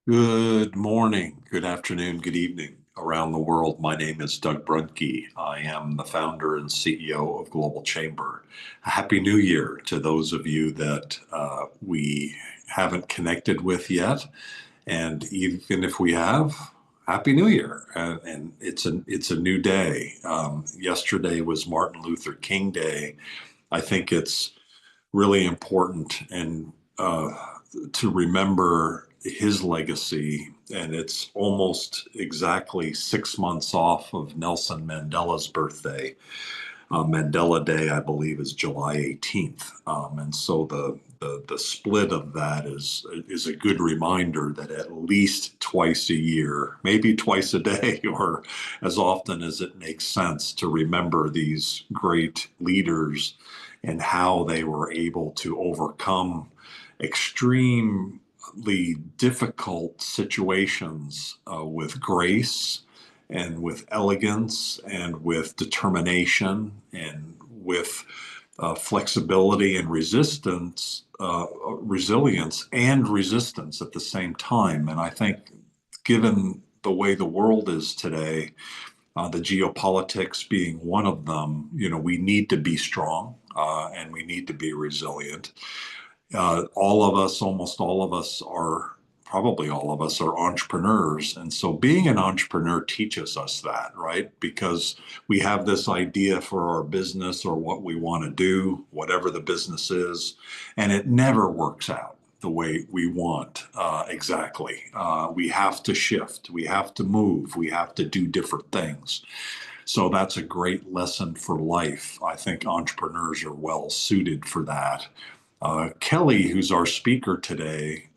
Good morning, good afternoon, good evening around the world. My name is Doug Brunke. I am the founder and CEO of Global Chamber. Happy New Year to those of you that we haven't connected with yet. And even if we have, Happy New Year. And it's a new day. Yesterday was Martin Luther King Day. I think it's really important and to remember his legacy. And it's almost exactly 6 months off of Nelson Mandela's birthday. Mandela Day, I believe, is July 18th. And so the split of that is a good reminder that at least twice a year, maybe twice a day, or as often as it makes sense, to remember these great leaders and how they were able to overcome extremely difficult situations with grace and with elegance and with determination and with flexibility and resilience and resistance at the same time. And I think, given the way the world is today, the geopolitics being one of them, we need to be strong and we need to be resilient. All of us, almost all of us are, probably all of us are entrepreneurs. And so being an entrepreneur teaches us that, right? Because we have this idea for our business or what we want to do, whatever the business is, and it never works out the way we want exactly. We have to shift, we have to move, we have to do different things. So that's a great lesson for life. I think entrepreneurs are well suited for that. Kelly, who's our speaker today,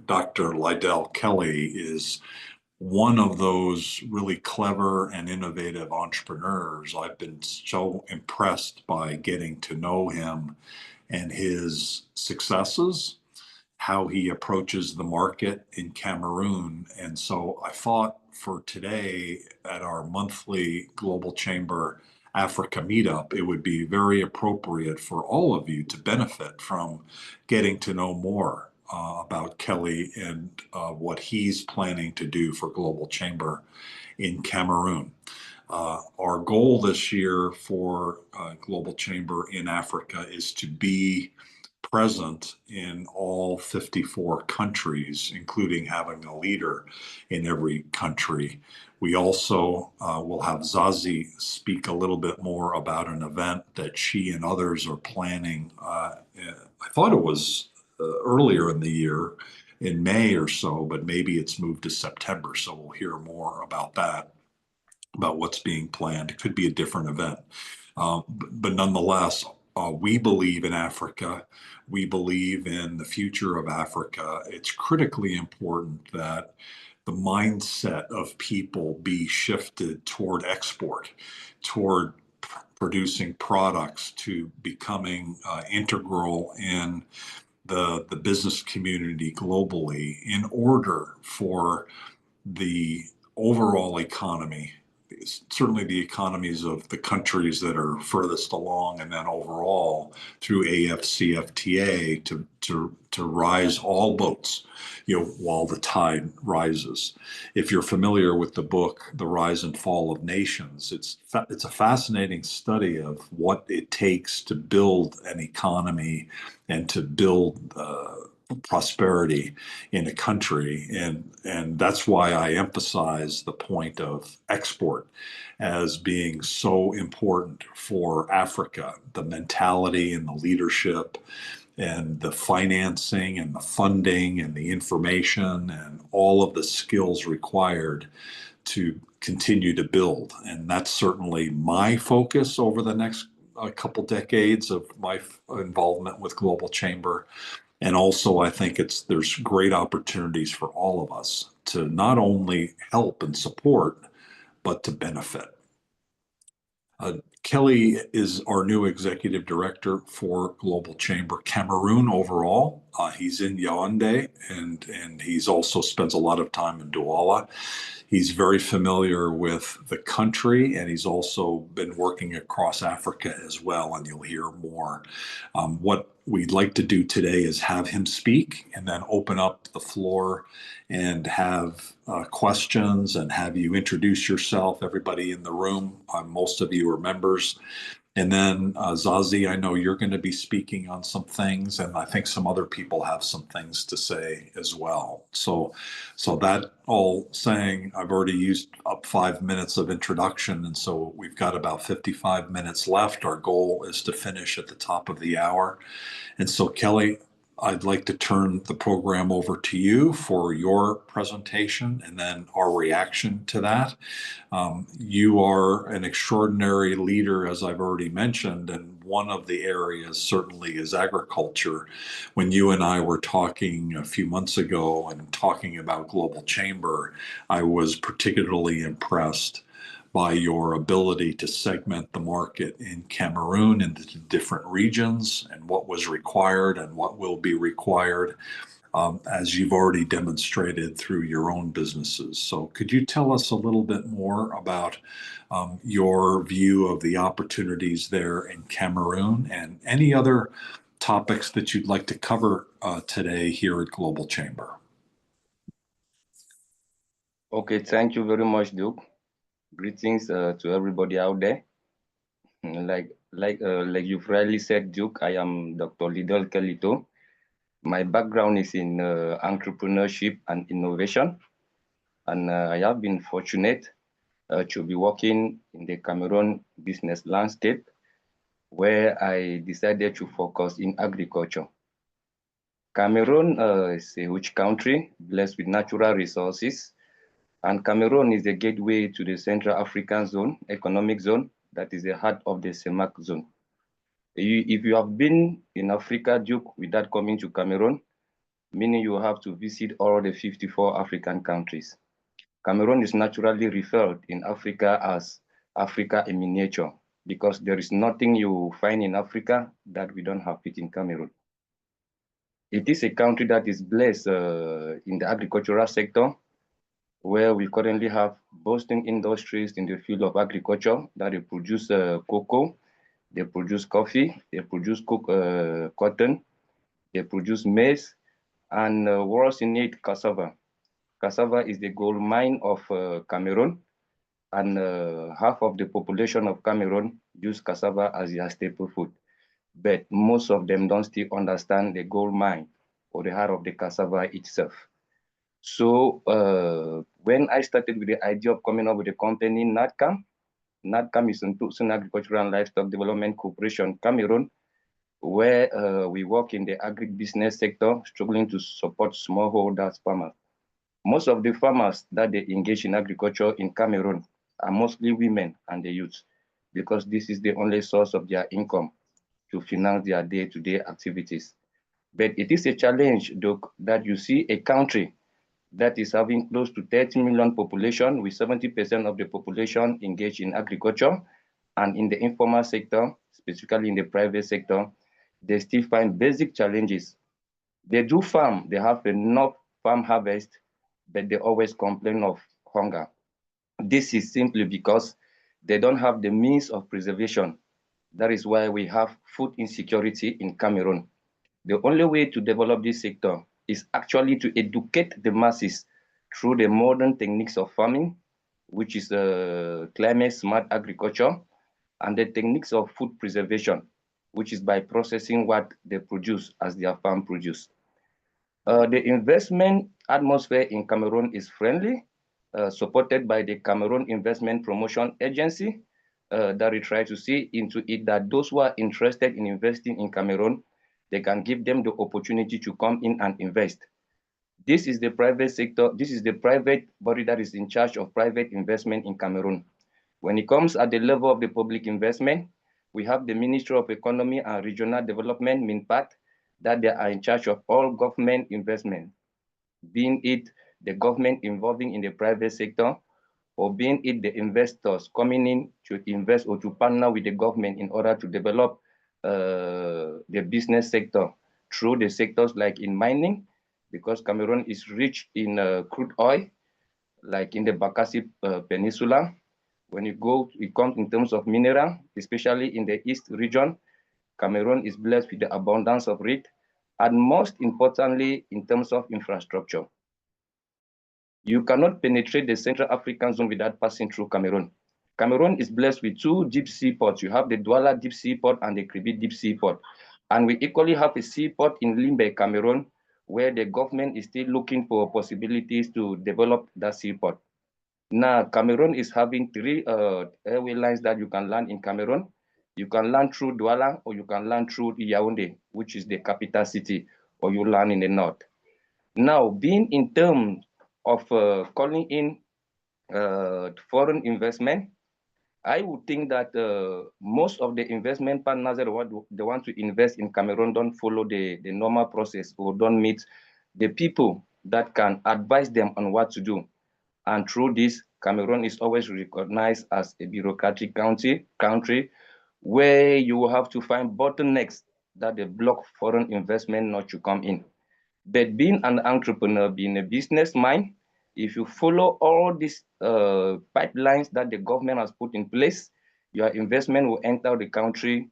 Dr. Lidel Kelly, is one of those really clever and innovative entrepreneurs. I've been so impressed by getting to know him and his successes, how he approaches the market in Cameroon. And so I thought for today at our monthly Global Chamber Africa meetup, it would be very appropriate for all of you to benefit from getting to know more about Kelly and what he's planning to do for Global Chamber in Cameroon. Our goal this year for Global Chamber in Africa is to be present in all 54 countries, including having a leader in every country. We also will have Zazie speak a little bit more about an event that she and others are planning. I thought it was earlier in the year, in May or so, but maybe it's moved to September. So we'll hear more about that, about what's being planned. It could be a different event. But nonetheless, we believe in Africa. We believe in the future of Africa. It's critically important that the mindset of people be shifted toward export, toward producing products, to becoming integral in the business community globally in order for the overall economy, certainly the economies of the countries that are furthest along, and then overall through AFCFTA to rise all boats, while the tide rises. If you're familiar with the book, The Rise and Fall of Nations, it's a fascinating study of what it takes to build an economy and to build prosperity in a country. And that's why I emphasize the point of export as being so important for Africa, the mentality and the leadership and the financing and the funding and the information and all of the skills required to continue to build. And that's certainly my focus over the next couple decades of my involvement with Global Chamber. And also, I think there's great opportunities for all of us to not only help and support, but to benefit. Kelly is our new executive director for Global Chamber Cameroon overall. He's in Yaoundé, and he's also spends a lot of time in Douala. He's very familiar with the country, and he's also been working across Africa as well, and you'll hear more. What we'd like to do today is have him speak and then open up the floor and have questions and have you introduce yourself. Everybody in the room, most of you are members. And then Zazie, I know you're going to be speaking on some things, and I think some other people have some things to say as well. So that all saying, I've already used up 5 minutes of introduction, and so we've got about 55 minutes left. Our goal is to finish at the top of the hour. And so Kelly, I'd like to turn the program over to you for your presentation and then our reaction to that. You are an extraordinary leader, as I've already mentioned, and one of the areas certainly is agriculture. When you and I were talking a few months ago and talking about Global Chamber, I was particularly impressed by your ability to segment the market in Cameroon into different regions and what was required and what will be required, as you've already demonstrated through your own businesses. So could you tell us a little bit more about your view of the opportunities there in Cameroon and any other topics that you'd like to cover today here at Global Chamber? Okay, thank you very much, Duke. Greetings to everybody out there. Like you've rightly said, Duke, I am Dr. Lidel Kelito. My background is in entrepreneurship and innovation, and I have been fortunate to be working in the Cameroon business landscape, where I decided to focus in agriculture. Cameroon is a rich country blessed with natural resources, and Cameroon is the gateway to the Central African Zone, economic zone, that is the heart of the CEMAC zone. If you have been in Africa, Duke, without coming to Cameroon, meaning you have to visit all the 54 African countries. Cameroon is naturally referred in Africa as Africa in miniature, because there is nothing you find in Africa that we don't have it in Cameroon. It is a country that is blessed in the agricultural sector, where we currently have boasting industries in the field of agriculture that they produce cocoa, they produce coffee, they produce cotton, they produce maize, and worse in it, cassava. Cassava is the gold mine of Cameroon, and half of the population of Cameroon use cassava as their staple food. But most of them don't still understand the gold mine or the heart of the cassava itself. So when I started with the idea of coming up with a company, NADCAM is Ntusun Agricultural and Livestock Development Corporation, Cameroon, where we work in the agribusiness sector, struggling to support smallholders farmers. Most of the farmers that they engage in agriculture in Cameroon are mostly women and the youth, because this is the only source of their income to finance their day-to-day activities. But it is a challenge, Doc, that you see a country that is having close to 30 million population, with 70% of the population engaged in agriculture, and in the informal sector, specifically in the private sector, they still find basic challenges. They do farm, they have enough farm harvest, but they always complain of hunger. This is simply because they don't have the means of preservation. That is why we have food insecurity in Cameroon. The only way to develop this sector is actually to educate the masses through the modern techniques of farming, which is climate smart agriculture, and the techniques of food preservation, which is by processing what they produce as their farm produce. The investment atmosphere in Cameroon is friendly, supported by the Cameroon Investment Promotion Agency, that we try to see into it that those who are interested in investing in Cameroon, they can give them the opportunity to come in and invest. This is the private sector, this is the private body that is in charge of private investment in Cameroon. When it comes at the level of the public investment, we have the Ministry of Economy and Regional Development, MINPAT, that they are in charge of all government investment, being it the government involving in the private sector, or being it the investors coming in to invest or to partner with the government in order to develop the business sector through the sectors like in mining, because Cameroon is rich in crude oil, like in the Bakassi Peninsula. When it comes in terms of mineral, especially in the East region, Cameroon is blessed with the abundance of it, and most importantly, in terms of infrastructure. You cannot penetrate the Central African zone without passing through Cameroon. Cameroon is blessed with two deep sea ports. You have the Douala deep sea port and the Kribi deep sea port. And we equally have a seaport in Limbe, Cameroon, where the government is still looking for possibilities to develop that seaport. Now, Cameroon is having three airway lines that you can land in Cameroon. You can land through Douala, or you can land through Yaoundé, which is the capital city, or you land in the north. Now, being in terms of calling in foreign investment, I would think that most of the investment partners that they want to invest in Cameroon don't follow the normal process, or don't meet the people that can advise them on what to do. And through this, Cameroon is always recognized as a bureaucratic country where you will have to find bottlenecks that they block foreign investment not to come in. But being an entrepreneur, being a business mind, if you follow all these pipelines that the government has put in place, your investment will enter the country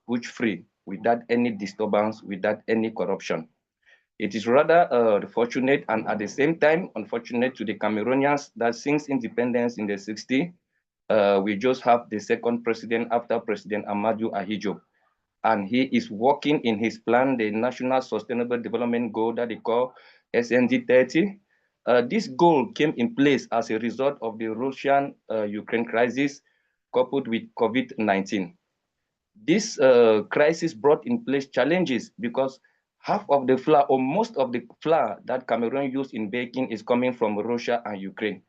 which free, without any disturbance, without any corruption. It is rather fortunate and at the same time unfortunate to the Cameroonians that since independence in the 60s, we just have the second president after President Amadou Ahidjo. And he is working in his plan, the National Sustainable Development Goal that they call SND 30. This goal came in place as a result of the Russian-Ukraine crisis coupled with COVID-19. This crisis brought in place challenges because half of the flour, or most of the flour that Cameroon used in baking, is coming from Russia and Ukraine.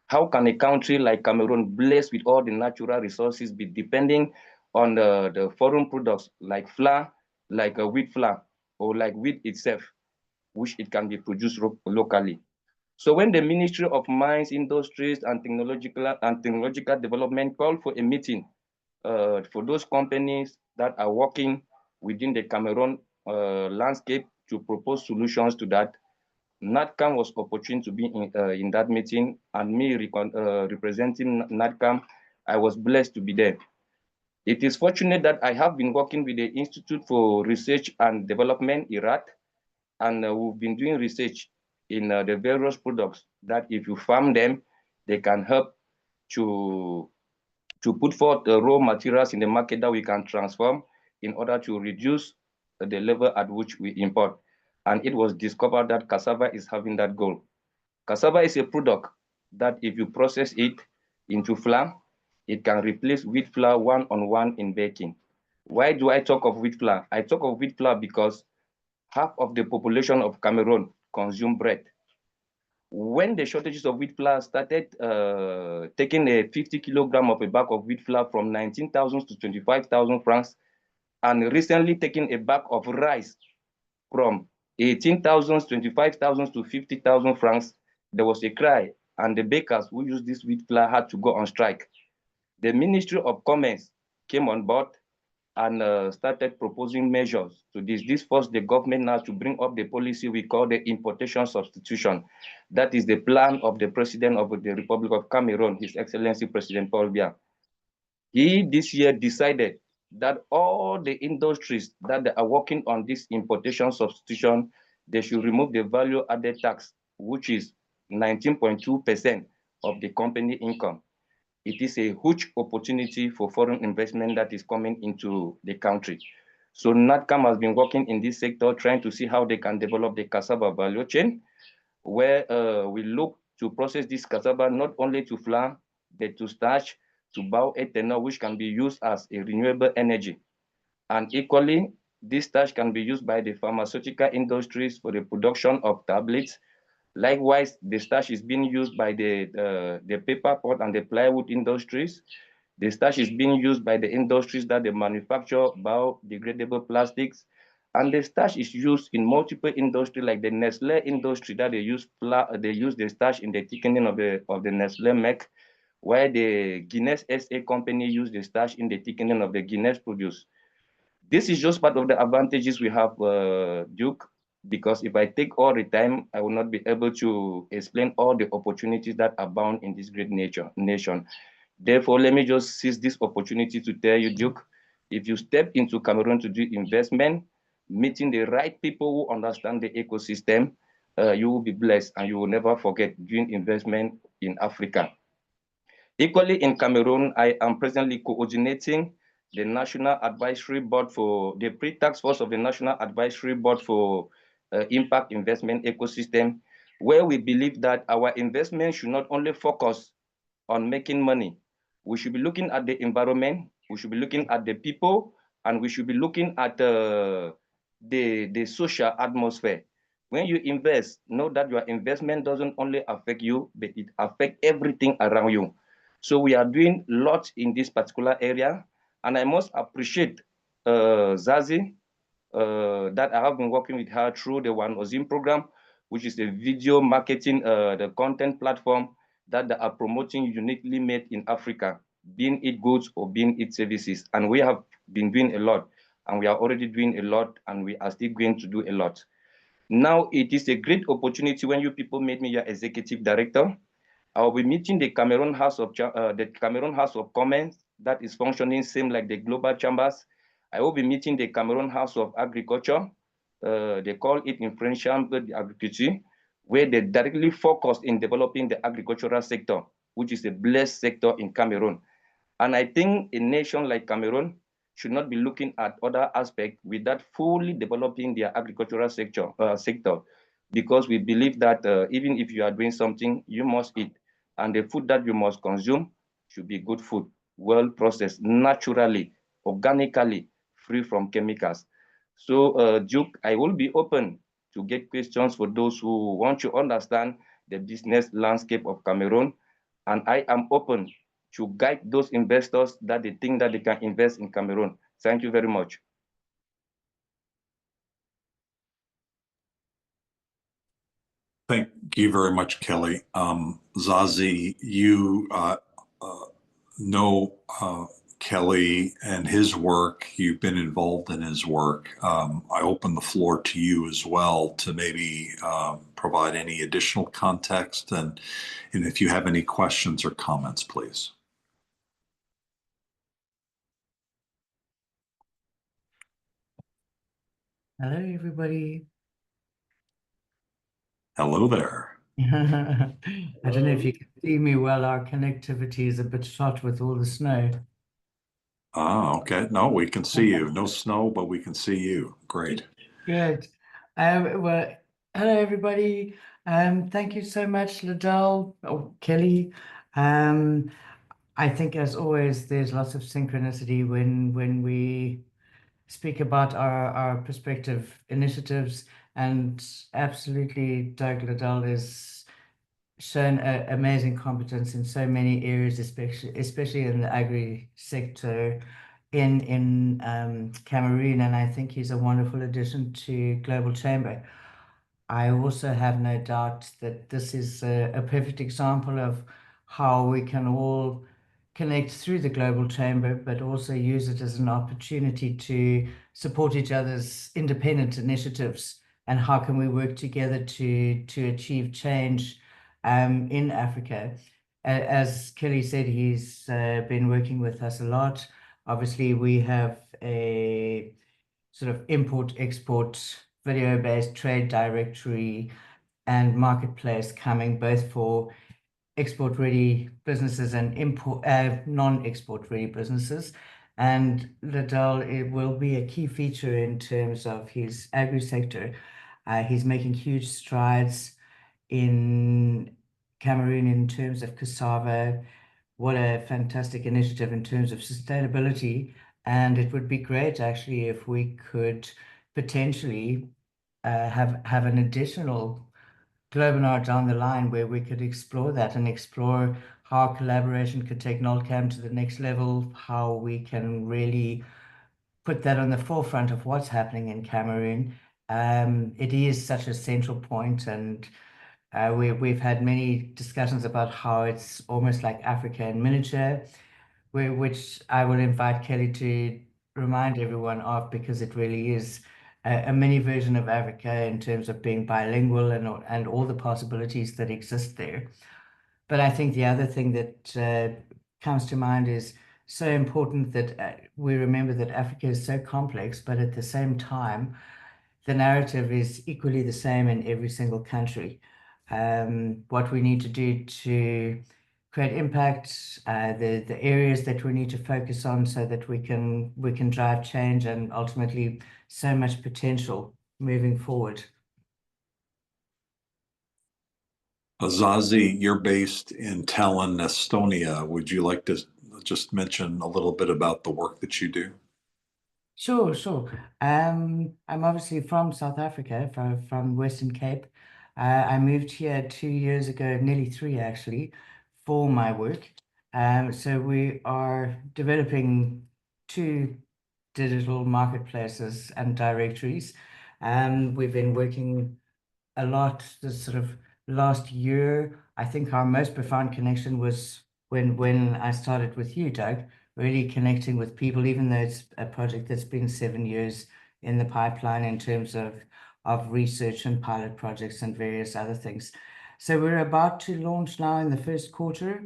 How can a country like Cameroon, blessed with all the natural resources, be depending on the foreign products like flour, like wheat flour, or like wheat itself, which it can be produced locally? So when the Ministry of Mines, Industries, and Technological Development called for a meeting for those companies that are working within the Cameroon landscape to propose solutions to that, NADCAM was opportune to be in that meeting, and me representing NADCAM, I was blessed to be there. It is fortunate that I have been working with the Institute for Research and Development, IRAT, and we've been doing research in the various products that if you farm them, they can help to put forth the raw materials in the market that we can transform in order to reduce the level at which we import. And it was discovered that cassava is having that goal. Cassava is a product that if you process it into flour, it can replace wheat flour one-on-one in baking. Why do I talk of wheat flour? I talk of wheat flour because half of the population of Cameroon consume bread. When the shortages of wheat flour started, taking a 50 kilogram of a bag of wheat flour from 19,000 to 25,000 francs, and recently taking a bag of rice from 18,000, 25,000 to 50,000 francs, there was a cry, and the bakers who use this wheat flour had to go on strike. The Ministry of Commerce came on board and started proposing measures to this. This forced the government now to bring up the policy we call the importation substitution. That is the plan of the President of the Republic of Cameroon, His Excellency President Paul Biya. He this year decided that all the industries that are working on this importation substitution, they should remove the value added tax, which is 19.2% of the company income. It is a huge opportunity for foreign investment that is coming into the country. So NADCAM has been working in this sector, trying to see how they can develop the cassava value chain, where we look to process this cassava not only to flour, but to starch, to bioethanol, which can be used as a renewable energy. And equally, this starch can be used by the pharmaceutical industries for the production of tablets. Likewise, the starch is being used by the paper pulp and the plywood industries. The starch is being used by the industries that they manufacture biodegradable plastics. And the starch is used in multiple industries, like the Nestle industry that they use the starch in the thickening of the Nestle milk, where the Guinness SA company use the starch in the thickening of the Guinness produce. This is just part of the advantages we have, Duke, because if I take all the time, I will not be able to explain all the opportunities that abound in this great nation. Therefore, let me just seize this opportunity to tell you, Duke, if you step into Cameroon to do investment, meeting the right people who understand the ecosystem, you will be blessed and you will never forget doing investment in Africa. Equally, in Cameroon, I am presently coordinating the National Advisory Board for the pre-tax force of the National Advisory Board for Impact Investment Ecosystem, where we believe that our investment should not only focus on making money. We should be looking at the environment, we should be looking at the people, and we should be looking at the social atmosphere. When you invest, know that your investment doesn't only affect you, but it affects everything around you. So we are doing lots in this particular area, and I must appreciate Zazie, that I have been working with her through the One Ozim program, which is a video marketing, the content platform that they are promoting uniquely made in Africa, being it goods or being it services. And we have been doing a lot, and we are already doing a lot, and we are still going to do a lot. Now, it is a great opportunity when you people made me your executive director. I will be meeting the Cameroon House of Commons that is functioning same like the global chambers. I will be meeting the Cameroon House of Agriculture. They call it in French Chambre d'Agriculture, where they directly focus in developing the agricultural sector, which is a blessed sector in Cameroon. And I think a nation like Cameroon should not be looking at other aspects without fully developing their agricultural sector, because we believe that even if you are doing something, you must eat. And the food that you must consume should be good food, well processed, naturally, organically, free from chemicals. So, Duke, I will be open to get questions for those who want to understand the business landscape of Cameroon. And I am open to guide those investors that they think that they can invest in Cameroon. Thank you very much. Thank you very much, Kelly. Zazie, you know Kelly and his work. You've been involved in his work. I open the floor to you as well to maybe provide any additional context and if you have any questions or comments, please. Hello, everybody. Hello there. I don't know if you can see me well. Our connectivity is a bit shot with all the snow. Ah, okay. No, we can see you. No snow, but we can see you. Great. Good. Well, hello, everybody. Thank you so much, Lidel, or Kelly. I think, as always, there's lots of synchronicity when we speak about our prospective initiatives, and absolutely, Doug Lidel has shown amazing competence in so many areas, especially in the agri sector in Cameroon, and I think he's a wonderful addition to Global Chamber. I also have no doubt that this is a perfect example of how we can all connect through the Global Chamber, but also use it as an opportunity to support each other's independent initiatives, and how can we work together to achieve change in Africa. As Kelly said, he's been working with us a lot. Obviously, we have a sort of import-export video-based trade directory and marketplace coming, both for export-ready businesses and non-export-ready businesses. And Lidel, it will be a key feature in terms of his agri sector. He's making huge strides in Cameroon in terms of cassava. What a fantastic initiative in terms of sustainability. And it would be great, actually, if we could potentially have an additional Globinar down the line where we could explore that and explore how collaboration could take NOLCAM to the next level, how we can really put that on the forefront of what's happening in Cameroon. It is such a central point, and we've had many discussions about how it's almost like Africa in miniature, which I will invite Kelly to remind everyone of, because it really is a mini version of Africa in terms of being bilingual and all the possibilities that exist there. But I think the other thing that comes to mind is so important that we remember that Africa is so complex, but at the same time, the narrative is equally the same in every single country. What we need to do to create impact, the areas that we need to focus on so that we can drive change and ultimately so much potential moving forward. Azazi, you're based in Tallinn, Estonia. Would you like to just mention a little bit about the work that you do? Sure, sure. I'm obviously from South Africa, from Western Cape. I moved here 2 years ago, nearly three actually, for my work. So we are developing two digital marketplaces and directories. We've been working a lot this sort of last year. I think our most profound connection was when I started with you, Doug, really connecting with people, even though it's a project that's been 7 years in the pipeline in terms of research and pilot projects and various other things. So we're about to launch now in the first quarter.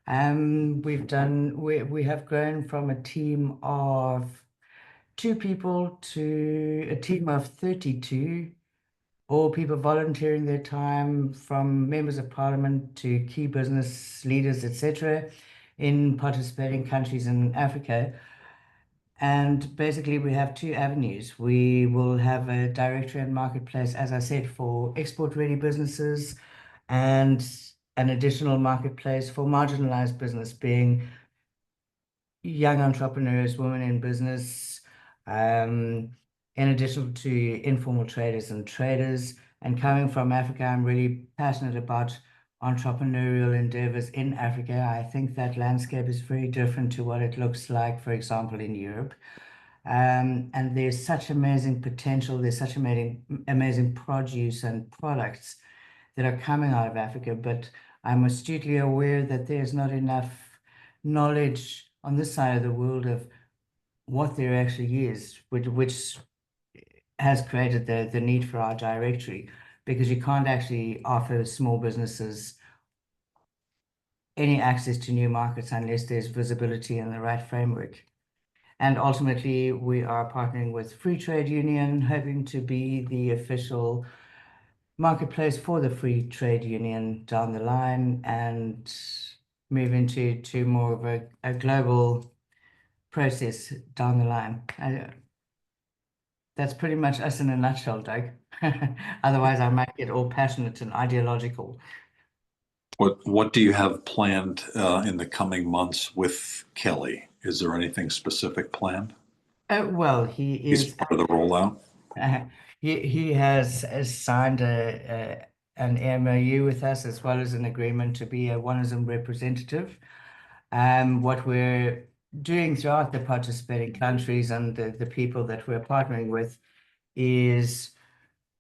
We have grown from a team of 2 people to a team of 32, all people volunteering their time, from members of parliament to key business leaders, etc., in participating countries in Africa. And basically, we have two avenues. We will have a directory and marketplace, as I said, for export-ready businesses, and an additional marketplace for marginalized business, being young entrepreneurs, women in business, in addition to informal traders and traders. And coming from Africa, I'm really passionate about entrepreneurial endeavors in Africa. I think that landscape is very different to what it looks like, for example, in Europe. And there's such amazing potential, there's such amazing produce and products that are coming out of Africa, but I'm astutely aware that there's not enough knowledge on this side of the world of what there actually is, which has created the need for our directory, because you can't actually offer small businesses any access to new markets unless there's visibility in the right framework. And ultimately, we are partnering with Free Trade Union, hoping to be the official marketplace for the Free Trade Union down the line, and move into more of a global process down the line. That's pretty much us in a nutshell, Doug. Otherwise, I might get all passionate and ideological. What do you have planned in the coming months with Kelly? Is there anything specific planned? Well, He's part of the rollout. He has signed an MOU with us, as well as an agreement to be a Oneism representative. What we're doing throughout the participating countries and the people that we're partnering with is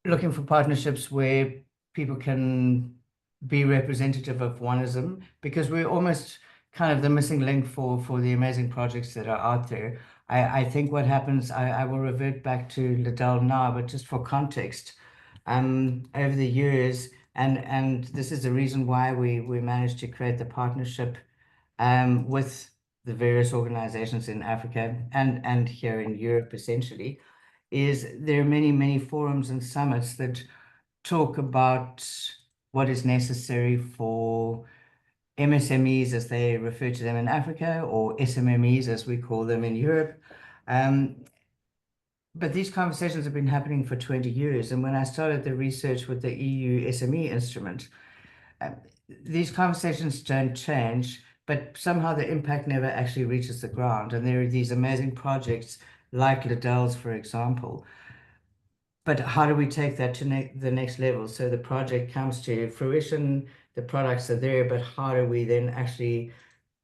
looking for partnerships where people can be representative of Oneism, because we're almost kind of the missing link for the amazing projects that are out there. I think what happens, I will revert back to Lidel now, but just for context, over the years, and this is the reason why we managed to create the partnership with the various organizations in Africa and here in Europe, essentially, is there are many forums and summits that talk about what is necessary for MSMEs, as they refer to them in Africa, or SMMEs, as we call them in Europe. But these conversations have been happening for 20 years. And when I started the research with the EU SME instrument, these conversations don't change, but somehow the impact never actually reaches the ground. And there are these amazing projects like Lidel's, for example. But how do we take that to the next level? So the project comes to fruition, the products are there, but how do we then actually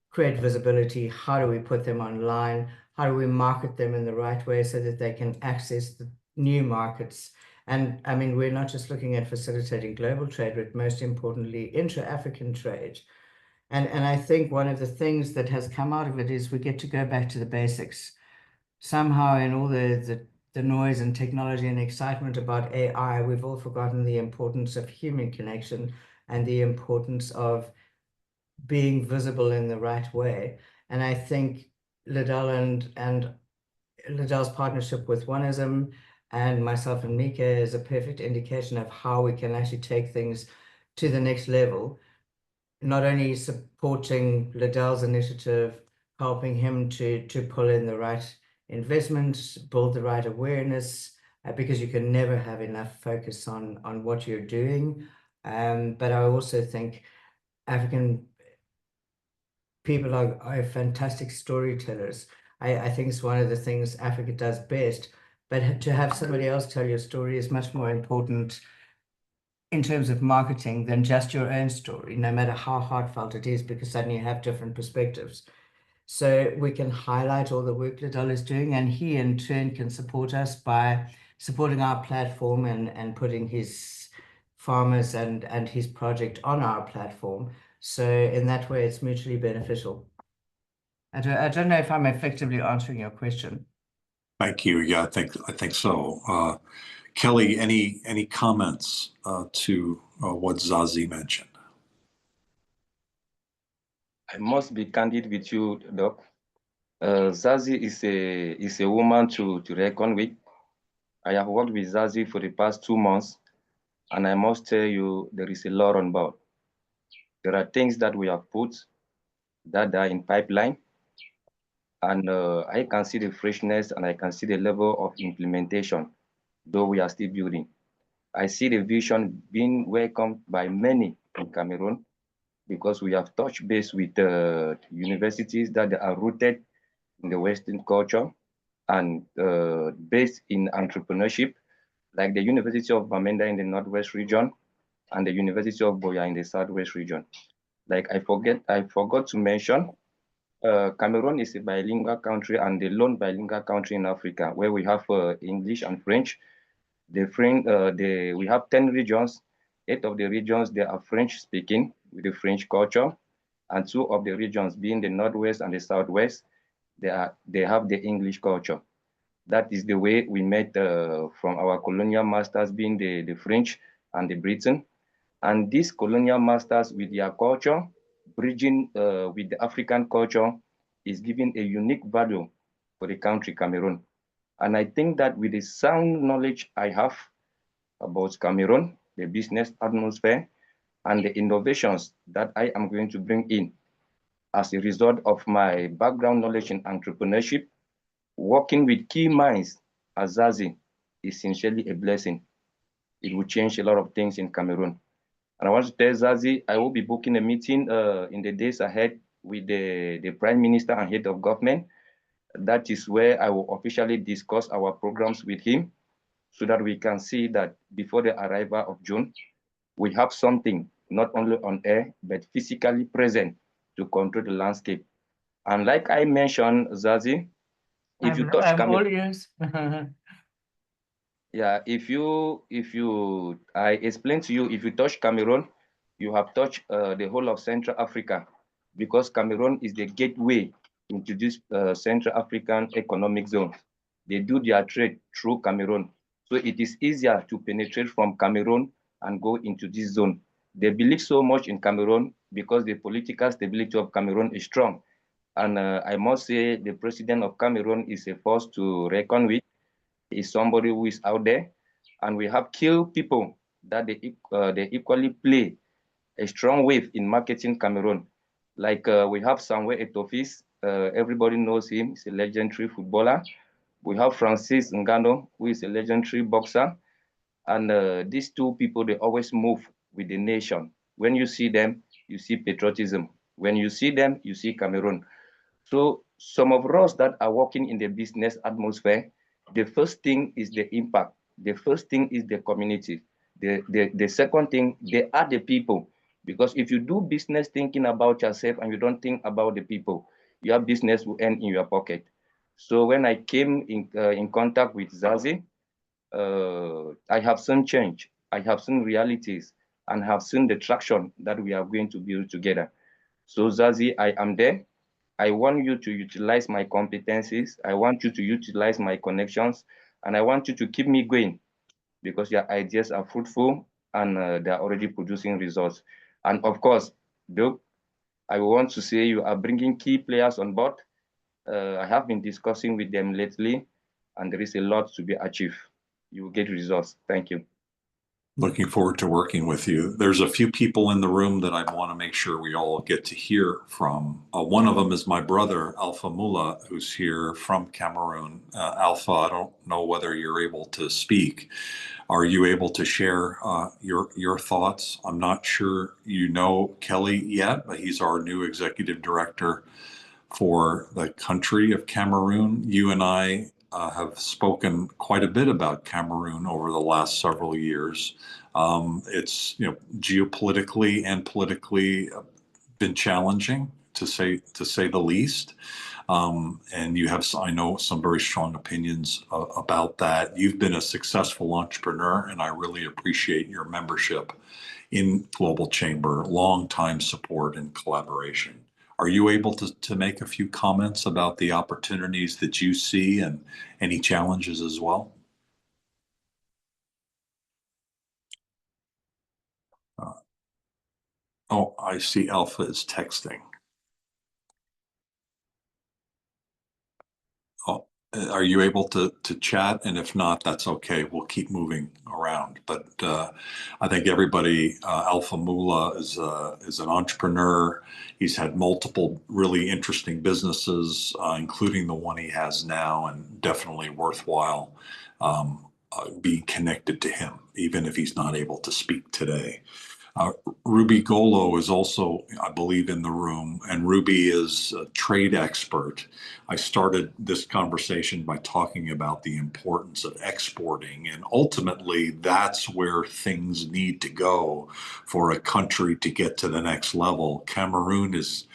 create visibility? How do we put them online? How do we market them in the right way so that they can access the new markets? And I mean, we're not just looking at facilitating global trade, but most importantly, intra-African trade. And I think one of the things that has come out of it is we get to go back to the basics. somehow in all the noise and technology and excitement about AI, we've all forgotten the importance of human connection and the importance of being visible in the right way. And I think Lidel and Lidel's partnership with Oneism and myself and Mika is a perfect indication of how we can actually take things to the next level, not only supporting Lidel's initiative, helping him to pull in the right investments, build the right awareness, because you can never have enough focus on what you're doing. But I also think African people are fantastic storytellers. I think it's one of the things Africa does best. But to have somebody else tell your story is much more important in terms of marketing than just your own story, no matter how heartfelt it is, because suddenly you have different perspectives. So we can highlight all the work Lidel is doing, and he in turn can support us by supporting our platform and putting his farmers and his project on our platform. So in that way, it's mutually beneficial. I don't know if I'm effectively answering your question. Thank you. Yeah, I think so. Kelly, any comments to what Zazie mentioned? I must be candid with you, Doc. Zazie is a woman to reckon with. I have worked with Zazie for the past 2 months, and I must tell you there is a lot on board. There are things that we have put that are in pipeline, and I can see the freshness and I can see the level of implementation, though we are still building. I see the vision being welcomed by many in Cameroon because we have touched base with universities that are rooted in the Western culture and based in entrepreneurship, like the University of Bamenda in the Northwest region and the University of Boya in the Southwest region. Like I forgot to mention, Cameroon is a bilingual country and the lone bilingual country in Africa where we have English and French. We have 10 regions. 8 of the regions, they are French speaking with the French culture, and 2 of the regions being the Northwest and the Southwest, they have the English culture. That is the way we met from our colonial masters being the French and the Britain. And these colonial masters with their culture, bridging with the African culture, is giving a unique value for the country Cameroon. And I think that with the sound knowledge I have about Cameroon, the business atmosphere, and the innovations that I am going to bring in as a result of my background knowledge in entrepreneurship, working with key minds as Zazie is essentially a blessing. It will change a lot of things in Cameroon. And I want to tell Zazie, I will be booking a meeting in the days ahead with the Prime Minister and Head of Government. That is where I will officially discuss our programs with him so that we can see that before the arrival of June, we have something not only on air, but physically present to control the landscape. And like I mentioned, Zazie, if you touch I'm all Cameroon, ears. yeah, I explain to you, if you touch Cameroon, you have touched the whole of Central Africa, because Cameroon is the gateway into this Central African economic zone. They do their trade through Cameroon. So it is easier to penetrate from Cameroon and go into this zone. They believe so much in Cameroon because the political stability of Cameroon is strong. And I must say the president of Cameroon is a force to reckon with. Is somebody who is out there, and we have key people that they equally play a strong wave in marketing Cameroon. Like we have Samuel Etofis, everybody knows him, he's a legendary footballer. We have Francis Ngannou, who is a legendary boxer. And these two people, they always move with the nation. When you see them, you see patriotism. When you see them, you see Cameroon. So some of us that are working in the business atmosphere, the first thing is the impact. The first thing is the community. The second thing, they are the people. Because if you do business thinking about yourself and you don't think about the people, your business will end in your pocket. So when I came in contact with Zazie, I have seen change. I have seen realities and have seen the traction that we are going to build together. So Zazie, I am there. I want you to utilize my competencies. I want you to utilize my connections, and I want you to keep me going because your ideas are fruitful and they are already producing results. And of course, Doug, I want to say you are bringing key players on board. I have been discussing with them lately, and there is a lot to be achieved. You will get results. Thank you. Looking forward to working with you. There's a few people in the room that I want to make sure we all get to hear from. One of them is my brother, Alpha Mullah, who's here from Cameroon. Alpha, I don't know whether you're able to speak. Are you able to share your thoughts? I'm not sure you know Kelly yet, but he's our new executive director for the country of Cameroon. You and I have spoken quite a bit about Cameroon over the last several years. It's geopolitically and politically been challenging to say the least. And you have, I know, some very strong opinions about that. You've been a successful entrepreneur, and I really appreciate your membership in Global Chamber, long-time support and collaboration. Are you able to make a few comments about the opportunities that you see and any challenges as well? Oh, I see Alpha is texting. Oh, are you able to chat? And if not, that's okay. We'll keep moving around. But I think everybody, Alpha Mullah is an entrepreneur. He's had multiple really interesting businesses, including the one he has now, and definitely worthwhile being connected to him, even if he's not able to speak today. Ruby Golo is also, I believe, in the room, and Ruby is a trade expert. I started this conversation by talking about the importance of exporting, and ultimately that's where things need to go for a country to get to the next level. Cameroon is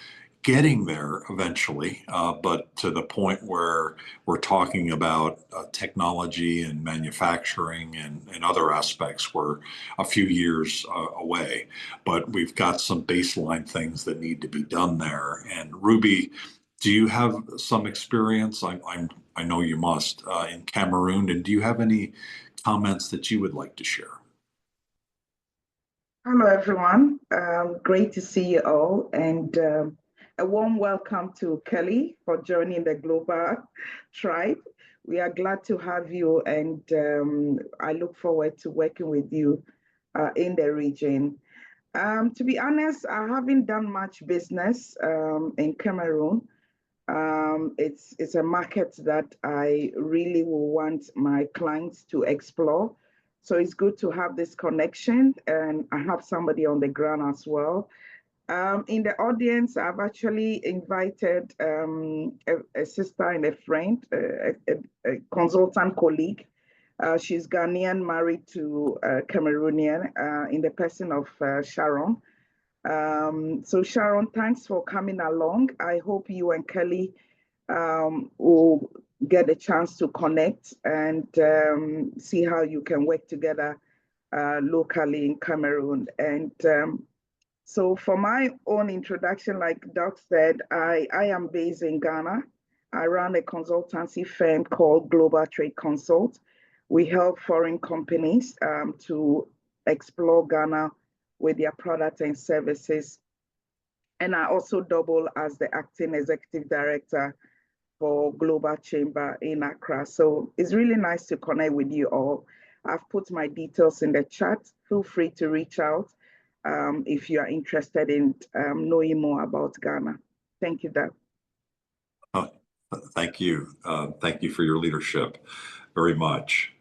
getting there eventually, but to the point where we're talking about technology and manufacturing and other aspects, we're a few years away. But we've got some baseline things that need to be done there. And Ruby, do you have some experience? I know you must in Cameroon. And do you have any comments that you would like to share? Hello, everyone. Great to see you all. And a warm welcome to Kelly for joining the Global Tribe. We are glad to have you, and I look forward to working with you in the region. To be honest, I haven't done much business in Cameroon. It's a market that I really will want my clients to explore. So it's good to have this connection, and I have somebody on the ground as well. In the audience, I've actually invited a sister and a friend, a consultant colleague. She's Ghanaian, married to a Cameroonian, in the person of Sharon. So Sharon, thanks for coming along. I hope you and Kelly will get a chance to connect and see how you can work together locally in Cameroon. And so for my own introduction, like Doc said, I am based in Ghana. I run a consultancy firm called Global Trade Consult. We help foreign companies to explore Ghana with their products and services. And I also double as the acting executive director for Global Chamber in Accra. So it's really nice to connect with you all. I've put my details in the chat. Feel free to reach out if you are interested in knowing more about Ghana. Thank you, Doug. Thank you. Thank you for your leadership very much.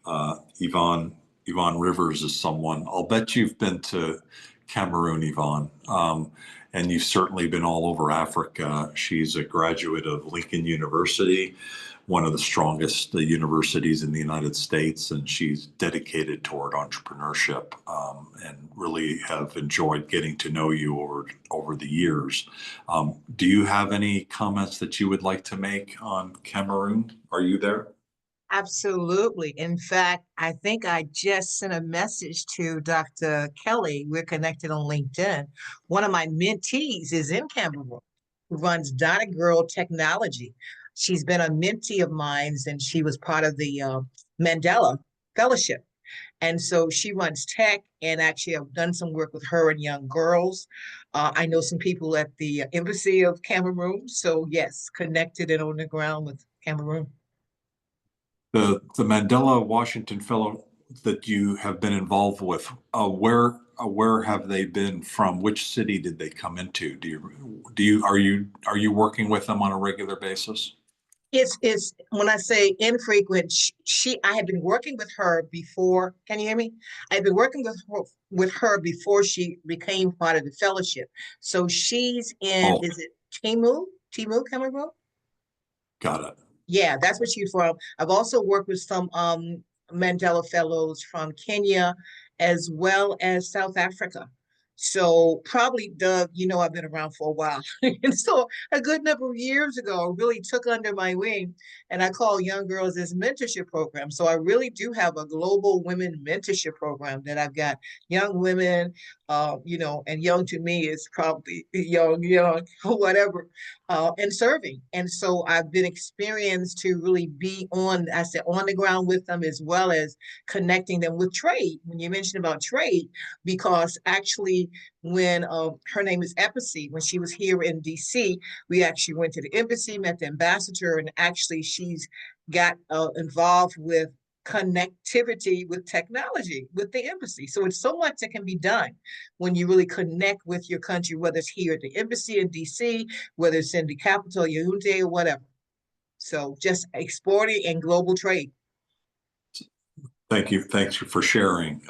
Yvonne Rivers is someone, I'll bet you've been to Cameroon, Yvonne, and you've certainly been all over Africa. She's a graduate of Lincoln University, one of the strongest universities in the United States, and she's dedicated toward entrepreneurship, and really have enjoyed getting to know you over the years. Do you have any comments that you would like to make on Cameroon? Are you there? Absolutely. In fact, I think I just sent a message to Dr. Kelly. We're connected on LinkedIn. One of my mentees is in Cameroon. who runs Donna Girl Technology. She's been a mentee of mine, and she was part of the Mandela Fellowship. And so she runs tech, and actually I've done some work with her and young girls. I know some people at the Embassy of Cameroon. So yes, connected and on the ground with Cameroon. The Mandela Washington Fellow that you have been involved with, where have they been from? Which city did they come into? Are you working with them on a regular basis? It's when I say infrequent, I had been working with her before. Can you hear me? I had been working with her before she became part of the fellowship. So she's in, is it Timu, Cameroon? Got it. Yeah, that's where she's from. I've also worked with some Mandela Fellows from Kenya as well as South Africa. So probably, Doug, I've been around for a while. And so a good number of years ago, I really took under my wing, and I call young girls this mentorship program. So I really do have a global women mentorship program that I've got young women, and young to me is probably young, whatever, and serving. And so I've been experienced to really be on the ground with them, as well as connecting them with trade. When you mentioned about trade, because actually when her name is Embassy, when she was here in DC, we actually went to the embassy, met the ambassador, and actually she's got involved with connectivity with technology with the embassy. So it's so much that can be done when you really connect with your country, whether it's here at the embassy in DC, whether it's in the capital, Yaoundé, or whatever. So just exporting and global trade. Thank you. Thanks for sharing.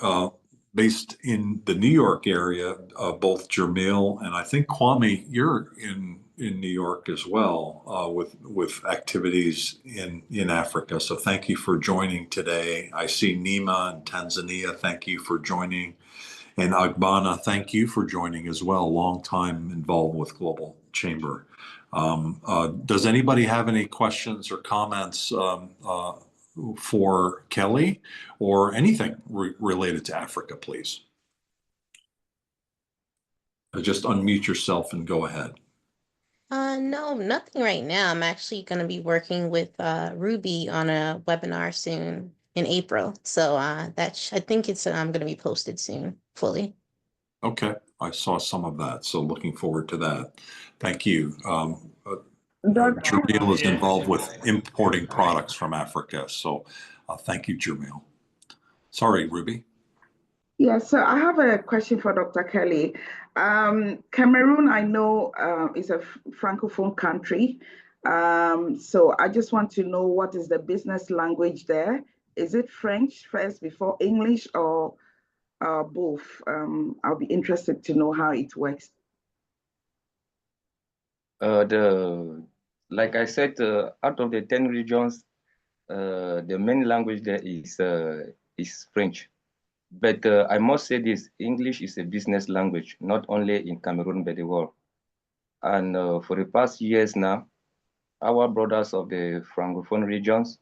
Based in the New York area, both Jamil and I think Kwame, you're in New York as well, with activities in Africa. So thank you for joining today. I see Nima in Tanzania. Thank you for joining. And Ogbonna, thank you for joining as well. Long time involved with Global Chamber. Does anybody have any questions or comments for Kelly or anything related to Africa, please? Just unmute yourself and go ahead. No, nothing right now. I'm actually going to be working with Ruby on a webinar soon in April. So I think it's going to be posted soon fully. Okay, I saw some of that. So looking forward to that. Thank you. Jamil is involved with importing products from Africa. So thank you, Jamil. Sorry, Ruby. Yeah, so I have a question for Dr. Kelly. Cameroon, I know, is a Francophone country. So I just want to know, what is the business language there? Is it French first before English, or both? I'll be interested to know how it works. Like I said, out of the 10 regions, the main language there is French. But I must say this: English is a business language, not only in Cameroon but the world. And for the past years now, our brothers of the Francophone regions,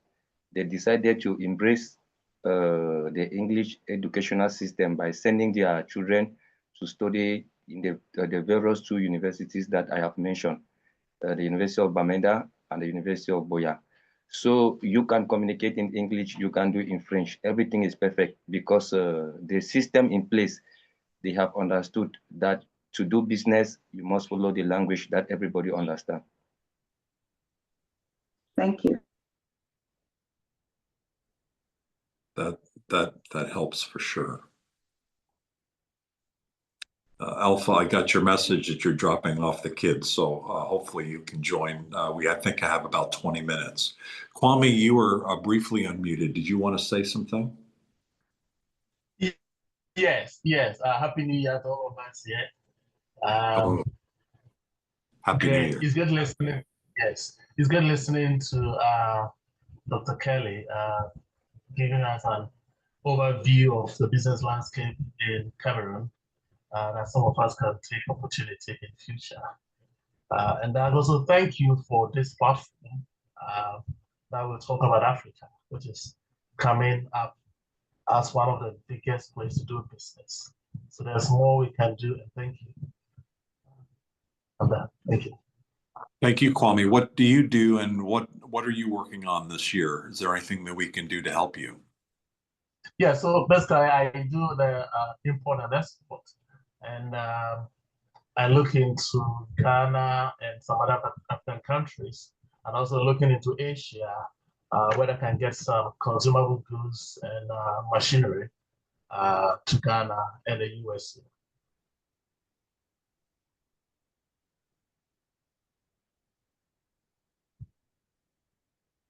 they decided to embrace the English educational system by sending their children to study in the various two universities that I have mentioned, the University of Bamenda and the University of Boya. So you can communicate in English, you can do it in French. Everything is perfect because the system in place, they have understood that to do business, you must follow the language that everybody understands. Thank you. That helps for sure. Alpha, I got your message that you're dropping off the kids, so hopefully you can join. I think I have about 20 minutes. Kwame, you were briefly unmuted. Did you want to say something? Yes. Happy New Year to all of us. Yeah. Happy New Year. It's good listening. Yes, it's good listening to Dr. Kelly giving us an overview of the business landscape in Cameroon. That some of us can take opportunity in future. And I also thank you for this platform that will talk about Africa, which is coming up as one of the biggest places to do business. So there's more we can do, and thank you. On that, thank you. Thank you, Kwame. What do you do, and what are you working on this year? Is there anything that we can do to help you? Yeah, so basically I do the import and export, and I look into Ghana and some other African countries, and also looking into Asia, where I can get some consumable goods and machinery to Ghana and the USA.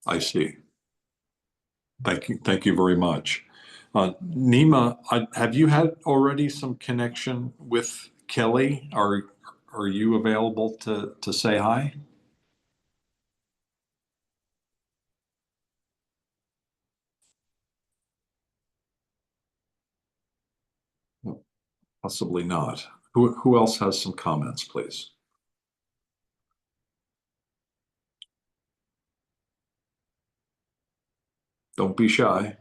I see. Thank you. Thank you very much. Nima, have you had already some connection with Kelly? Are you available to say hi? Possibly not. Who else has some comments, please? Don't be shy.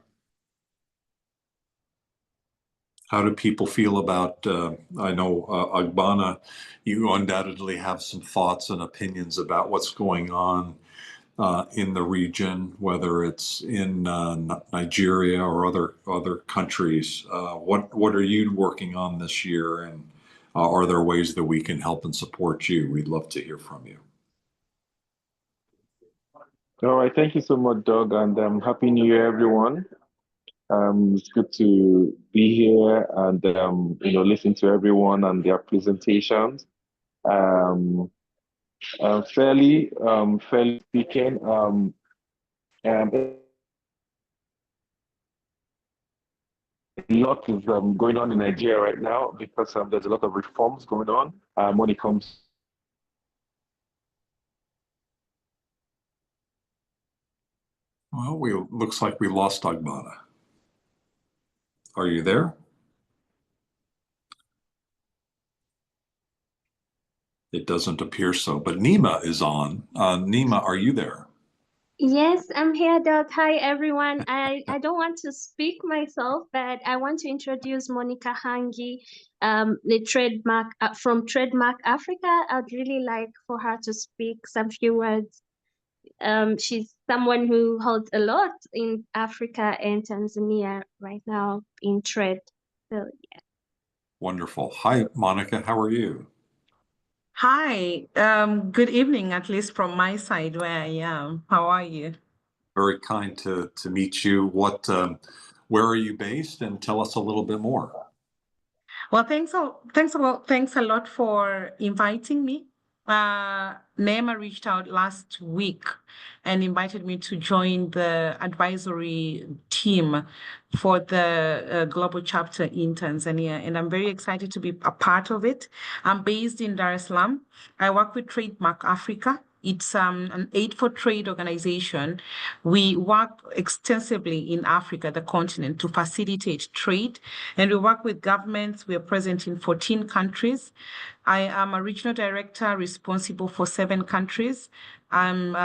How do people feel about, I know, Ogbonna, you undoubtedly have some thoughts and opinions about what's going on in the region, whether it's in Nigeria or other countries. What are you working on this year, and are there ways that we can help and support you? We'd love to hear from you. All right, thank you so much, Doug, and Happy New Year, everyone. It's good to be here and listen to everyone and their presentations. Fairly speaking, a lot is going on in Nigeria right now because there's a lot of reforms going on when it comes. Well, looks like we lost Ogbonna. Are you there? It doesn't appear so, but Nima is on. Nima, are you there? Yes, I'm here, Doc. Hi, everyone. I don't want to speak myself, but I want to introduce Monica Hangi, the trademark from Trademark Africa. I'd really like for her to speak some few words. She's someone who holds a lot in Africa and Tanzania right now in trade. So yeah. Wonderful. Hi, Monica. How are you? Hi, good evening, at least from my side where I am. How are you? Very kind to meet you. Where are you based? And tell us a little bit more. Well, thanks a lot for inviting me. Neema reached out last week and invited me to join the advisory team for the global chapter in Tanzania, and I'm very excited to be a part of it. I'm based in Dar es Salaam. I work with Trademark Africa. It's an aid for trade organization. We work extensively in Africa, the continent, to facilitate trade, and we work with governments. We are present in 14 countries. I am a regional director responsible for 7 countries. I'm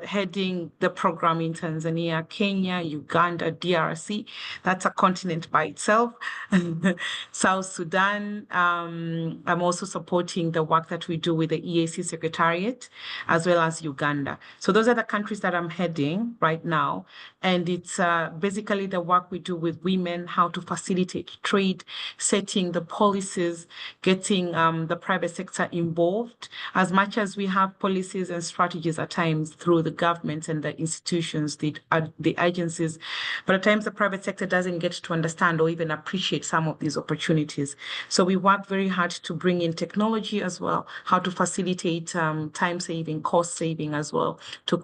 heading the program in Tanzania, Kenya, Uganda, DRC. That's a continent by itself. South Sudan. I'm also supporting the work that we do with the EAC Secretariat, as well as Uganda. So those are the countries that I'm heading right now. And it's basically the work we do with women, how to facilitate trade, setting the policies, getting the private sector involved. As much as we have policies and strategies at times through the government and the institutions, the agencies, but at times the private sector doesn't get to understand or even appreciate some of these opportunities. So we work very hard to bring in technology as well, how to facilitate time saving, cost saving as well, to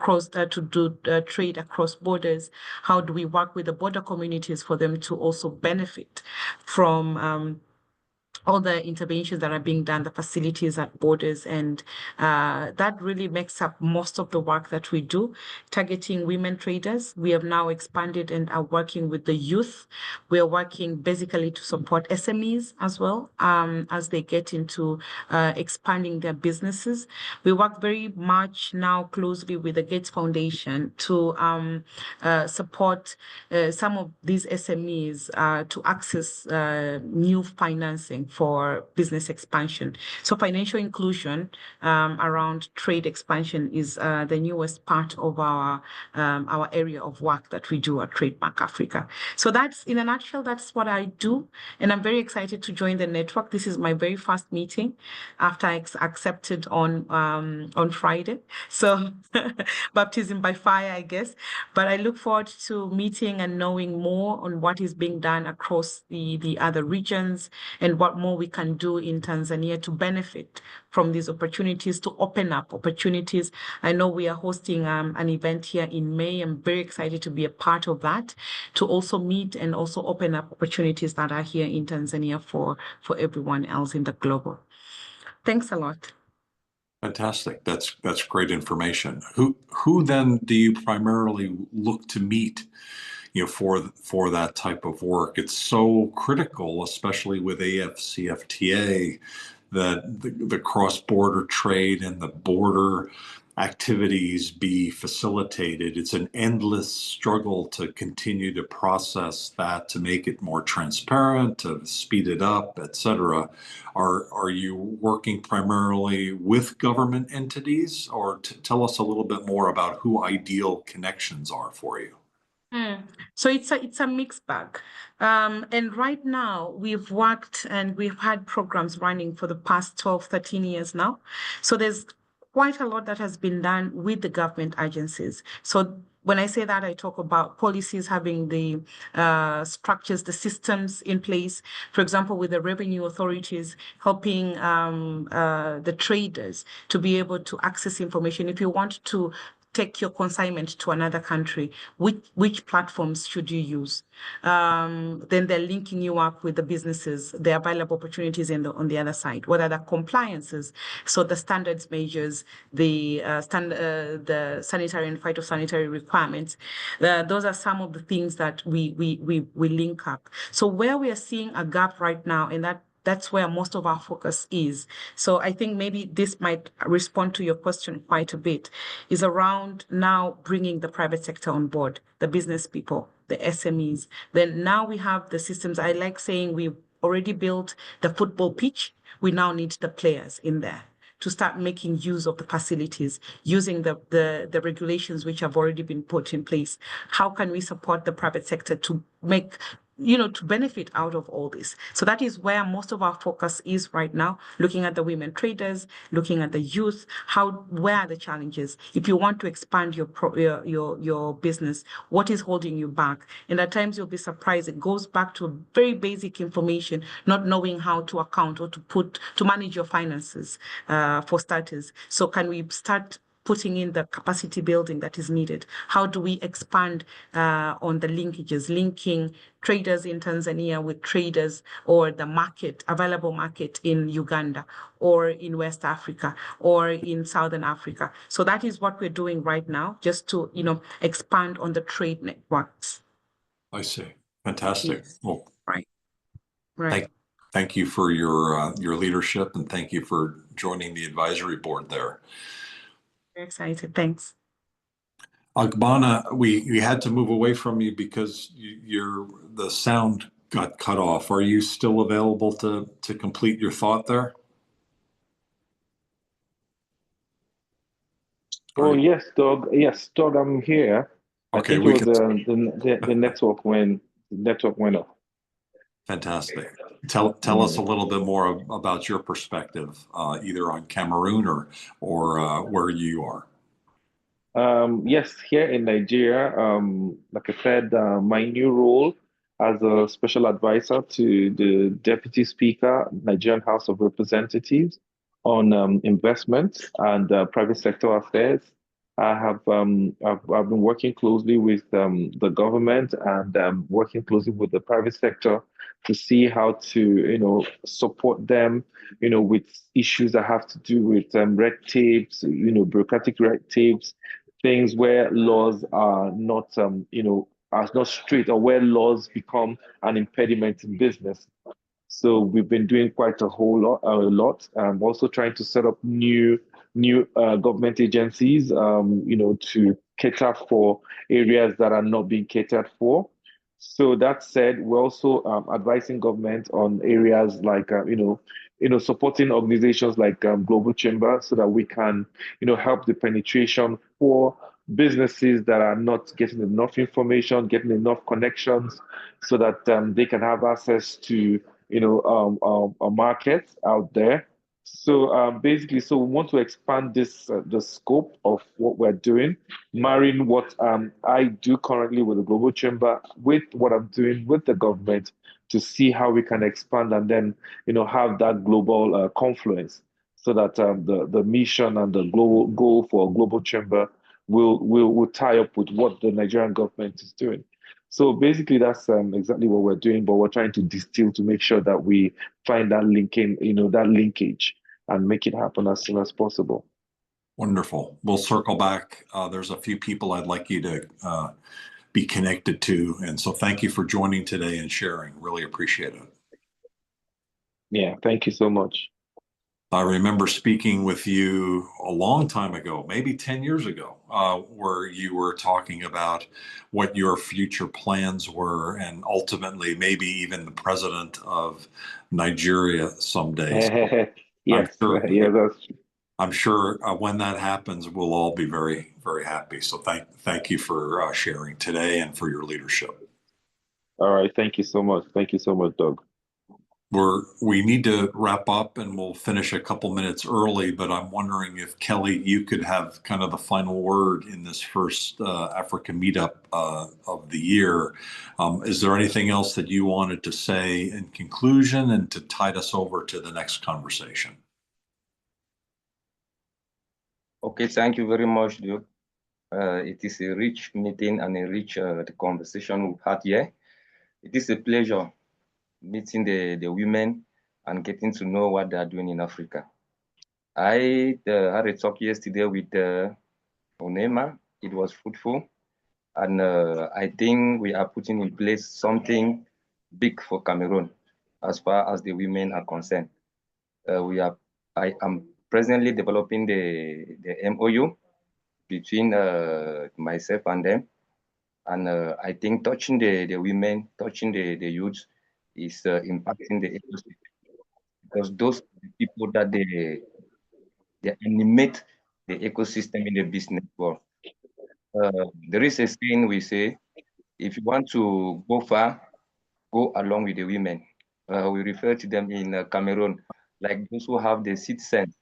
do trade across borders. How do we work with the border communities for them to also benefit from all the interventions that are being done, the facilities at borders, and that really makes up most of the work that we do, targeting women traders. We have now expanded and are working with the youth. We are working basically to support SMEs as well as they get into expanding their businesses. We work very much now closely with the Gates Foundation to support some of these SMEs to access new financing. for business expansion. So financial inclusion around trade expansion is the newest part of our area of work that we do at Trademark Africa. So that's, in a nutshell, that's what I do. And I'm very excited to join the network. This is my very first meeting after I accepted on Friday. So baptism by fire, I guess. But I look forward to meeting and knowing more on what is being done across the other regions and what more we can do in Tanzania to benefit from these opportunities, to open up opportunities. I know we are hosting an event here in May. I'm very excited to be a part of that, to also meet and also open up opportunities that are here in Tanzania for everyone else in the global. Thanks a lot. Fantastic. That's great information. Who then do you primarily look to meet, for that type of work? It's so critical, especially with AFCFTA, that the cross-border trade and the border activities be facilitated. It's an endless struggle to continue to process that, to make it more transparent, to speed it up, et cetera. Are you working primarily with government entities, or tell us a little bit more about who ideal connections are for you? So it's a mixed bag. And right now we've worked and we've had programs running for the past 12, 13 years now. So there's quite a lot that has been done with the government agencies. So when I say that, I talk about policies, having the structures, the systems in place. For example, with the revenue authorities, helping the traders to be able to access information. If you want to take your consignment to another country, which platforms should you use? Then they're linking you up with the businesses, the available opportunities on the other side. What are the compliances? So the standards measures, the sanitary and phytosanitary requirements. Those are some of the things that we link up. So where we are seeing a gap right now, and that's where most of our focus is. So I think maybe this might respond to your question quite a bit, is around now bringing the private sector on board, the business people, the SMEs. Then now we have the systems. I like saying we've already built the football pitch. We now need the players in there to start making use of the facilities, using the regulations which have already been put in place. How can we support the private sector to make, to benefit out of all this? So that is where most of our focus is right now, looking at the women traders, looking at the youth, where are the challenges? If you want to expand your business, what is holding you back? And at times you'll be surprised. It goes back to very basic information, not knowing how to account or to manage your finances, for starters. So can we start putting in the capacity building that is needed? How do we expand on the linkages, linking traders in Tanzania with traders or the available market in Uganda or in West Africa or in Southern Africa? So that is what we're doing right now, just to, expand on the trade networks. I see. Fantastic. Yes. Well, Right. Thank you for your leadership, and thank you for joining the advisory board there. Very excited. Thanks. Ogbonna, we had to move away from you because the sound got cut off. Are you still available to complete your thought there? Oh, yes, Doug. Yes, Doug, I'm here. Okay, I think it was the network went off. Fantastic. Tell us a little bit more about your perspective, either on Cameroon or where you are. Yes, here in Nigeria, like I said, my new role as a special advisor to the Deputy Speaker, Nigerian House of Representatives, on investment and private sector affairs. I've been working closely with the government and working closely with the private sector to see how to support them with issues that have to do with red tapes, bureaucratic red tapes, things where laws are not are not straight, or where laws become an impediment in business. So we've been doing quite a lot. I'm also trying to set up new government agencies, to cater for areas that are not being catered for. So that said, we're also advising government on areas like supporting organizations like Global Chamber, so that we can help the penetration for businesses that are not getting enough information, getting enough connections, so that they can have access to a market out there. So basically, so we want to expand the scope of what we're doing, marrying what I do currently with the Global Chamber with what I'm doing with the government, to see how we can expand and then have that global confluence, so that the mission and the global goal for Global Chamber will tie up with what the Nigerian government is doing. So basically, that's exactly what we're doing, but we're trying to distill to make sure that we find that linking, that linkage, and make it happen as soon as possible. Wonderful. We'll circle back. There's a few people I'd like you to be connected to. And so thank you for joining today and sharing. Really appreciate it. Yeah, thank you so much. I remember speaking with you a long time ago, maybe 10 years ago, where you were talking about what your future plans were, and ultimately maybe even the president of Nigeria someday. So Yes, that's true. I'm sure when that happens, we'll all be very, very happy. So thank you for sharing today and for your leadership. All right. Thank you so much. Thank you so much, Doug. We need to wrap up, and we'll finish a couple minutes early, but I'm wondering if Kelly, you could have kind of the final word in this first Africa meetup of the year. Is there anything else that you wanted to say in conclusion and to tide us over to the next conversation? Okay, thank you very much, Duke. It is a rich meeting and a rich conversation we've had here. It is a pleasure meeting the women and getting to know what they are doing in Africa. I had a talk yesterday with Onema. It was fruitful, and I think we are putting in place something big for Cameroon as far as the women are concerned. I am presently developing the MOU between myself and them. And I think touching the women, touching the youth is impacting the ecosystem, because those are the people that they animate the ecosystem in the business world. There is a saying we say, if you want to go far, go along with the women. We refer to them in Cameroon like those who have the seed sense.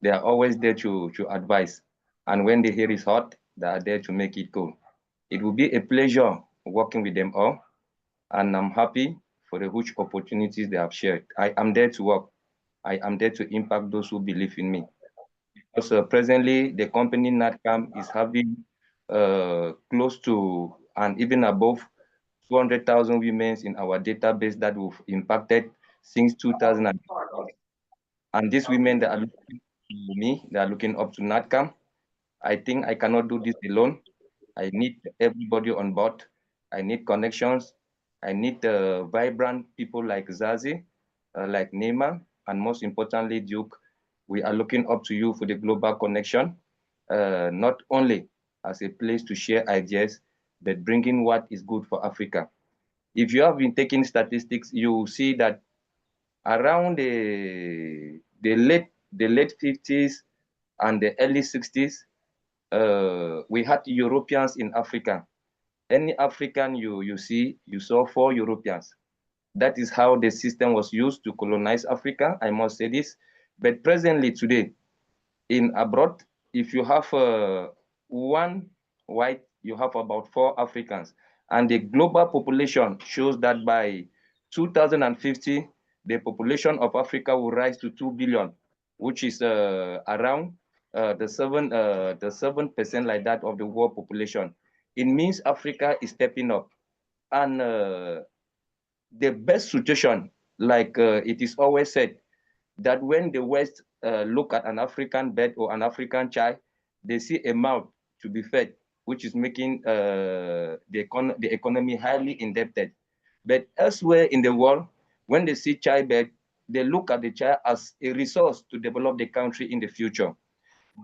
They are always there to advise. And when the hair is hot, they are there to make it cool. It will be a pleasure working with them all. And I'm happy for the huge opportunities they have shared. I am there to work. I am there to impact those who believe in me. Because presently, the company NATCAM is having close to and even above 200,000 women in our database that we've impacted since 2000. And these women that are looking to me, they are looking up to NATCAM. I think I cannot do this alone. I need everybody on board. I need connections. I need vibrant people like Zazie, like Neema, and most importantly, Duke. We are looking up to you for the global connection, not only as a place to share ideas, but bringing what is good for Africa. If you have been taking statistics, you will see that around the late 50s and the early 60s, we had Europeans in Africa. Any African you see, you saw 4 Europeans. That is how the system was used to colonize Africa, I must say this. But presently today, in abroad, if you have one white, you have about 4 Africans. And the global population shows that by 2050, the population of Africa will rise to 2 billion, which is around the 7% like that of the world population. It means Africa is stepping up. And the best situation, like it is always said, that when the West look at an African bird or an African child, they see a mouth to be fed, which is making the economy highly indebted. But elsewhere in the world, when they see childbirth, they look at the child as a resource to develop the country in the future.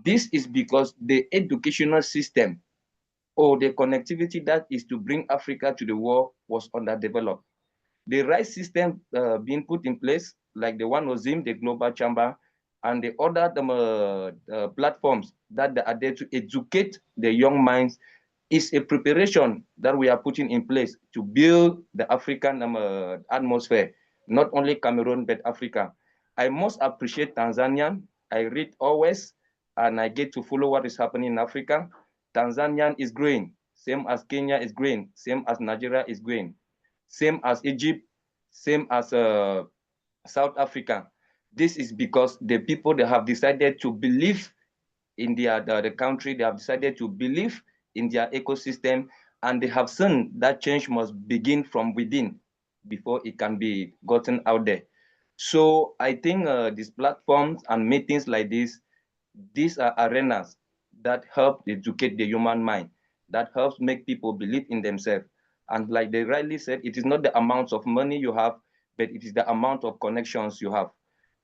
This is because the educational system or the connectivity that is to bring Africa to the world was underdeveloped. The right system being put in place, like the one OZIM, the Global Chamber, and the other platforms that are there to educate the young minds, is a preparation that we are putting in place to build the African atmosphere, not only Cameroon, but Africa. I most appreciate Tanzania. I read always, and I get to follow what is happening in Africa. Tanzania is growing, same as Kenya is growing, same as Nigeria is growing, same as Egypt, same as South Africa. This is because the people, they have decided to believe in the country, they have decided to believe in their ecosystem, and they have seen that change must begin from within before it can be gotten out there. So I think these platforms and meetings like this, these are arenas that help educate the human mind, that helps make people believe in themselves. And like they rightly said, it is not the amount of money you have, but it is the amount of connections you have.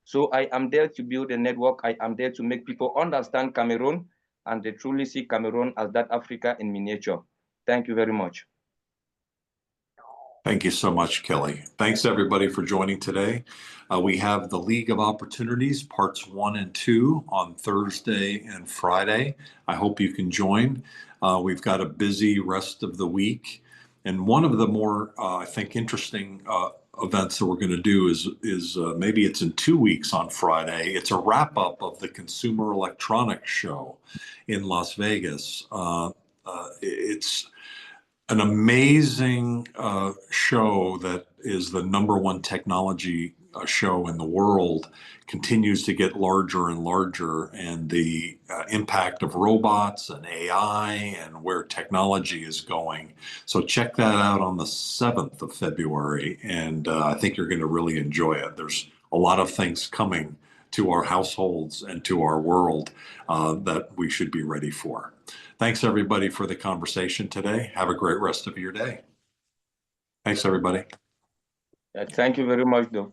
So I am there to build a network. I am there to make people understand Cameroon, and they truly see Cameroon as that Africa in miniature. Thank you very much. Thank you so much, Kelly. Thanks everybody for joining today. We have the League of Opportunities parts 1 and 2 on Thursday and Friday. I hope you can join. We've got a busy rest of the week. And one of the more, I think, interesting events that we're going to do is maybe it's in 2 weeks on Friday. It's a wrap up of the Consumer Electronics Show in Las Vegas. It's an amazing show that is the #1 technology show in the world, continues to get larger and larger, and the impact of robots and AI and where technology is going. So check that out on the 7th of February, and I think you're going to really enjoy it. There's a lot of things coming to our households and to our world that we should be ready for. Thanks everybody for the conversation today. Have a great rest of your day. Thanks everybody. Thank you very much, Doc.